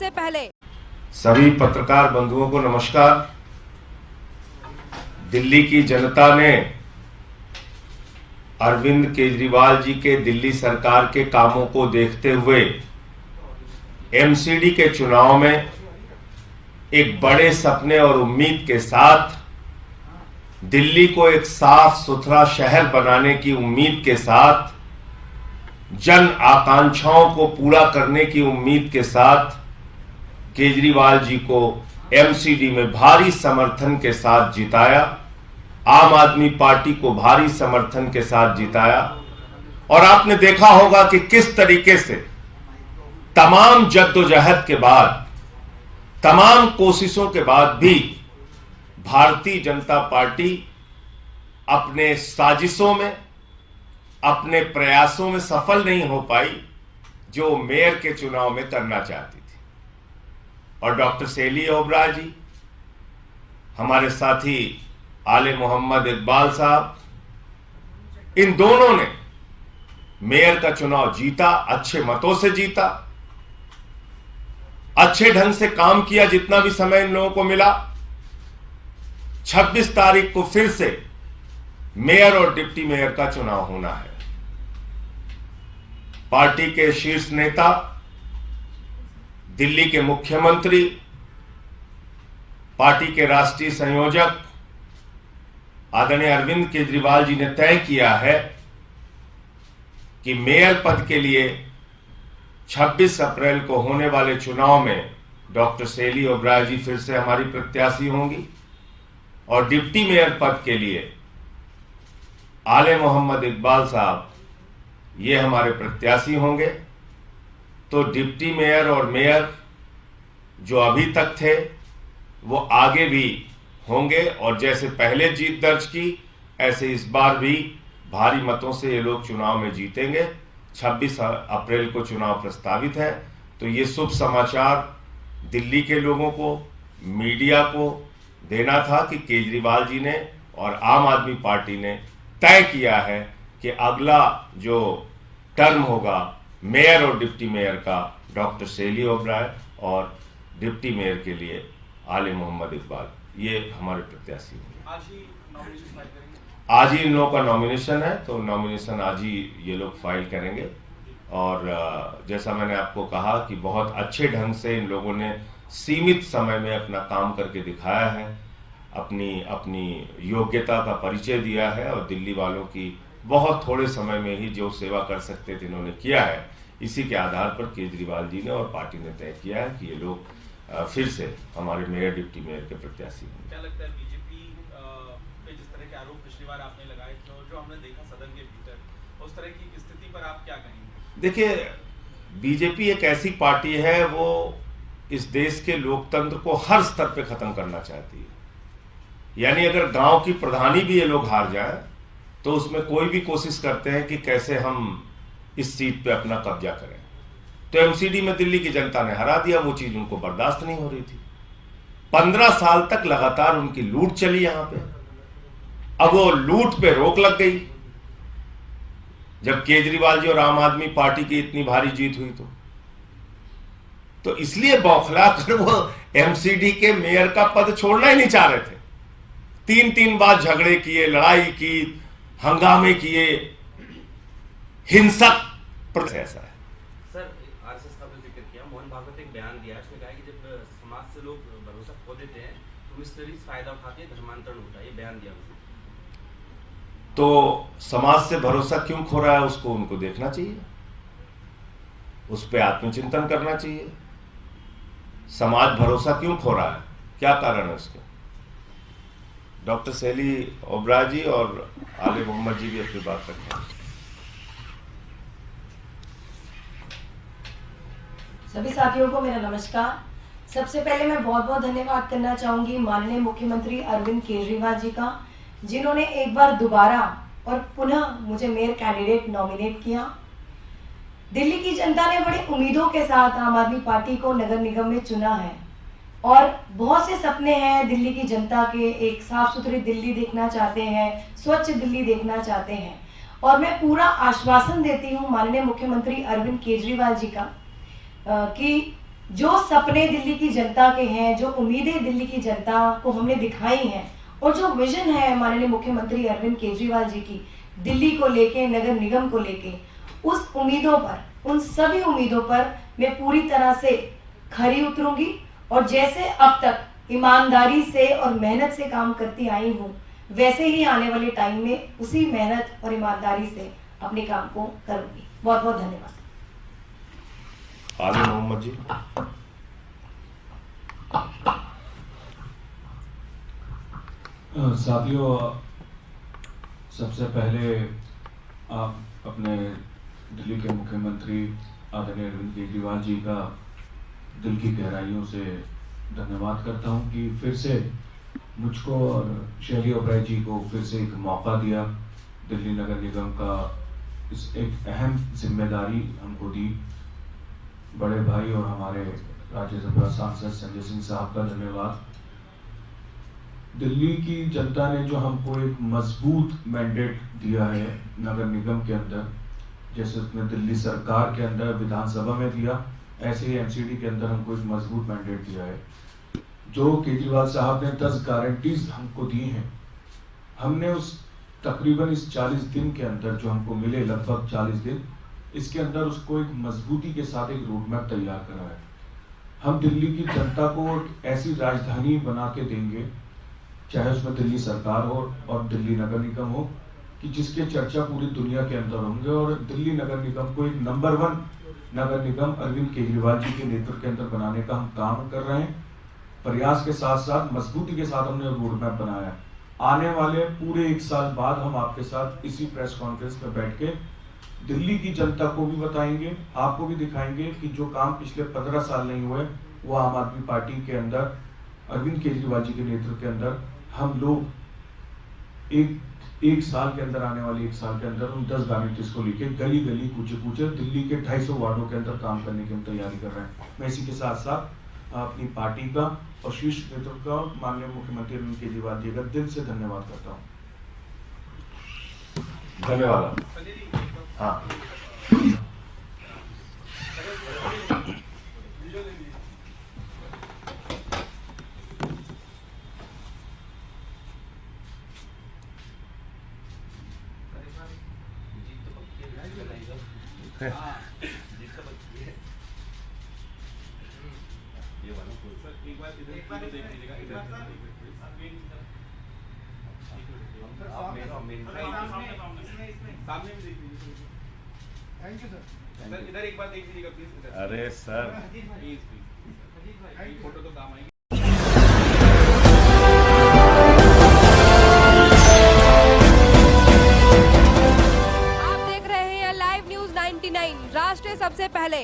सबसे पहले सभी पत्रकार बंधुओं को नमस्कार। दिल्ली की जनता ने अरविंद केजरीवाल जी के दिल्ली सरकार के कामों को देखते हुए एमसीडी के चुनाव में एक बड़े सपने और उम्मीद के साथ दिल्ली को एक साफ सुथरा शहर बनाने की उम्मीद के साथ, जन आकांक्षाओं को पूरा करने की उम्मीद के साथ केजरीवाल जी को एमसीडी में भारी समर्थन के साथ जिताया। आम आदमी पार्टी को भारी समर्थन के साथ जिताया। और आपने देखा होगा कि किस तरीके से तमाम जद्दोजहद के बाद, तमाम कोशिशों के बाद भी भारतीय जनता पार्टी अपने साजिशों में, अपने प्रयासों में सफल नहीं हो पाई जो मेयर के चुनाव में करना चाहती थी। और डॉक्टर सेली ओबराय जी, हमारे साथी आले मोहम्मद इकबाल साहब, इन दोनों ने मेयर का चुनाव जीता, अच्छे मतों से जीता, अच्छे ढंग से काम किया जितना भी समय इन लोगों को मिला। 26 तारीख को फिर से मेयर और डिप्टी मेयर का चुनाव होना है। पार्टी के शीर्ष नेता, दिल्ली के मुख्यमंत्री, पार्टी के राष्ट्रीय संयोजक आदरणीय अरविंद केजरीवाल जी ने तय किया है कि मेयर पद के लिए 26 अप्रैल को होने वाले चुनाव में डॉक्टर सेली ओबराय जी फिर से हमारी प्रत्याशी होंगी और डिप्टी मेयर पद के लिए आले मोहम्मद इकबाल साहब ये हमारे प्रत्याशी होंगे। तो डिप्टी मेयर और मेयर जो अभी तक थे वो आगे भी होंगे और जैसे पहले जीत दर्ज की ऐसे इस बार भी भारी मतों से ये लोग चुनाव में जीतेंगे। 26 अप्रैल को चुनाव प्रस्तावित है। तो ये शुभ समाचार दिल्ली के लोगों को, मीडिया को देना था कि केजरीवाल जी ने और आम आदमी पार्टी ने तय किया है कि अगला जो टर्म होगा मेयर और डिप्टी मेयर का डॉक्टर सेली ओबराय और डिप्टी मेयर के लिए आले मोहम्मद इकबाल, ये हमारे प्रत्याशी होंगे। आज ही इन लोगों का नॉमिनेशन है, तो नॉमिनेशन आज ही ये लोग फाइल करेंगे। और जैसा मैंने आपको कहा कि बहुत अच्छे ढंग से इन लोगों ने सीमित समय में अपना काम करके दिखाया है, अपनी योग्यता का परिचय दिया है और दिल्ली वालों की बहुत थोड़े समय में ही जो सेवा कर सकते थे इन्होंने किया है। इसी के आधार पर केजरीवाल जी ने और पार्टी ने तय किया है कि ये लोग फिर से हमारे मेयर डिप्टी मेयर के प्रत्याशी होंगे। क्या लगता है बीजेपी पे जिस तरह के आरोप पिछली बार आपने लगाए तो जो हमने देखा सदन के भीतर, उस तरह की स्थिति पर आप क्या कहेंगे? देखिए, बीजेपी एक ऐसी पार्टी है, वो इस देश के लोकतंत्र को हर स्तर पे खत्म करना चाहती है। यानी अगर गांव की प्रधानी भी ये लोग हार जाए तो उसमें कोई भी कोशिश करते हैं कि कैसे हम इस सीट पे अपना कब्जा करें। तो एमसीडी में दिल्ली की जनता ने हरा दिया, वो चीज उनको बर्दाश्त नहीं हो रही थी। 15 साल तक लगातार उनकी लूट चली यहां पे। अब वो लूट पे रोक लग गई जब केजरीवाल जी और आम आदमी पार्टी की इतनी भारी जीत हुई। तो इसलिए बौखला कर वो एमसीडी के मेयर का पद छोड़ना ही नहीं चाह रहे थे। 3 बार झगड़े किए, लड़ाई की, हंगामे किए, हिंसक ऐसा है। सर, आरएसएस का भी जिक्र किया, मोहन भागवत एक बयान दिया, उसने कहा कि जब समाज से लोग भरोसा खो देते हैं तो मिस्ट्री फायदा उठाते हैं, धर्मांतरण होता है, ये बयान दिया उसने। तो समाज से भरोसा क्यों खो रहा है उसको उनको देखना चाहिए, उस पर आत्मचिंतन करना चाहिए। समाज भरोसा क्यों खो रहा है, क्या कारण है उसका? डॉक्टर सेली ओबराय जी और आले मोहम्मद जी भी अपनी बात रखते हैं। सभी साथियों को मेरा नमस्कार। सबसे पहले मैं बहुत बहुत धन्यवाद करना चाहूंगी माननीय मुख्यमंत्री अरविंद केजरीवाल जी का, जिन्होंने एक बार दोबारा और पुनः मुझे मेयर कैंडिडेट नॉमिनेट किया। दिल्ली की जनता ने बड़ी उम्मीदों के साथ आम आदमी पार्टी को नगर निगम में चुना है और बहुत से सपने हैं दिल्ली की जनता के। एक साफ सुथरी दिल्ली देखना चाहते हैं, स्वच्छ दिल्ली देखना चाहते हैं और मैं पूरा आश्वासन देती हूँ माननीय मुख्यमंत्री अरविंद केजरीवाल जी का कि जो सपने दिल्ली की जनता के हैं, जो उम्मीदें दिल्ली की जनता को हमने दिखाई हैं और जो विजन है माननीय मुख्यमंत्री अरविंद केजरीवाल जी की दिल्ली को लेके, नगर निगम को लेके, उस उम्मीदों पर, उन सभी उम्मीदों पर मैं पूरी तरह से खरी उतरूंगी और जैसे अब तक ईमानदारी से और मेहनत से काम करती आई हूँ, वैसे ही आने वाले टाइम में उसी मेहनत और ईमानदारी से अपने काम को करूंगी। बहुत बहुत धन्यवाद। आली मोहम्मद जी। साथियों, सबसे पहले आप अपने दिल्ली के मुख्यमंत्री आदरणीय अरविंद केजरीवाल जी का दिल की गहराइयों से धन्यवाद करता हूं कि फिर से मुझको और शैली ओबराय जी को फिर से एक मौका दिया, दिल्ली नगर निगम का इस एक अहम जिम्मेदारी हमको दी। बड़े भाई और हमारे राज्यसभा सांसद संजय सिंह साहब का धन्यवाद। दिल्ली की जनता ने जो हमको एक मजबूत मैंडेट दिया है नगर निगम के अंदर, जैसे उसने दिल्ली सरकार के अंदर विधानसभा में दिया, ऐसे ही एमसीडी के अंदर हमको एक मजबूत मैंडेट दिया है। जो केजरीवाल साहब ने 10 गारंटीज हमको दी हैं, हमने उस तकरीबन इस 40 दिन के अंदर जो हमको मिले, लगभग 40 दिन, इसके अंदर उसको एक मजबूती के साथ एक रोड मैप तैयार करा है। हम दिल्ली की जनता को एक ऐसी राजधानी बना के देंगे, चाहे उसमें दिल्ली सरकार हो और दिल्ली नगर निगम हो, कि जिसके चर्चा पूरी दुनिया के अंदर होंगे। और दिल्ली नगर निगम को एक नंबर 1 नगर निगम अरविंद केजरीवाल जी के नेतृत्व के अंदर बनाने का हम काम कर रहे हैं। प्रयास के साथ साथ मजबूती के साथ हमने रोड मैप बनाया है। आने वाले पूरे 1 साल बाद हम आपके साथ इसी प्रेस कॉन्फ्रेंस में बैठ के दिल्ली की जनता को भी बताएंगे, आपको भी दिखाएंगे कि जो काम पिछले 15 साल नहीं हुए, वो आम आदमी पार्टी के अंदर अरविंद केजरीवाल जी के नेतृत्व के अंदर हम लोग एक साल के अंदर, आने वाले 1 साल के अंदर उन 10 गारंटीज को लेके गली गली कूचे कूचे दिल्ली के 250 वार्डों के अंदर काम करने की हम तैयारी कर रहे हैं। मैं इसी के साथ साथ अपनी पार्टी का और शीर्ष नेतृत्व का माननीय मुख्यमंत्री अरविंद केजरीवाल जी का दिल से धन्यवाद करता हूँ। धन्यवाद। संजय जी, हाँ, एक बार देख लीजिएगा, एक बार सर, सामने भी देख लीजिए। Thank you sir. सर इधर एक बार देख लीजिएगा प्लीज। अरे सर, प्लीज फोटो तो काम आएगी। आप देख रहे हैं लाइव न्यूज 99, राष्ट्र सबसे पहले।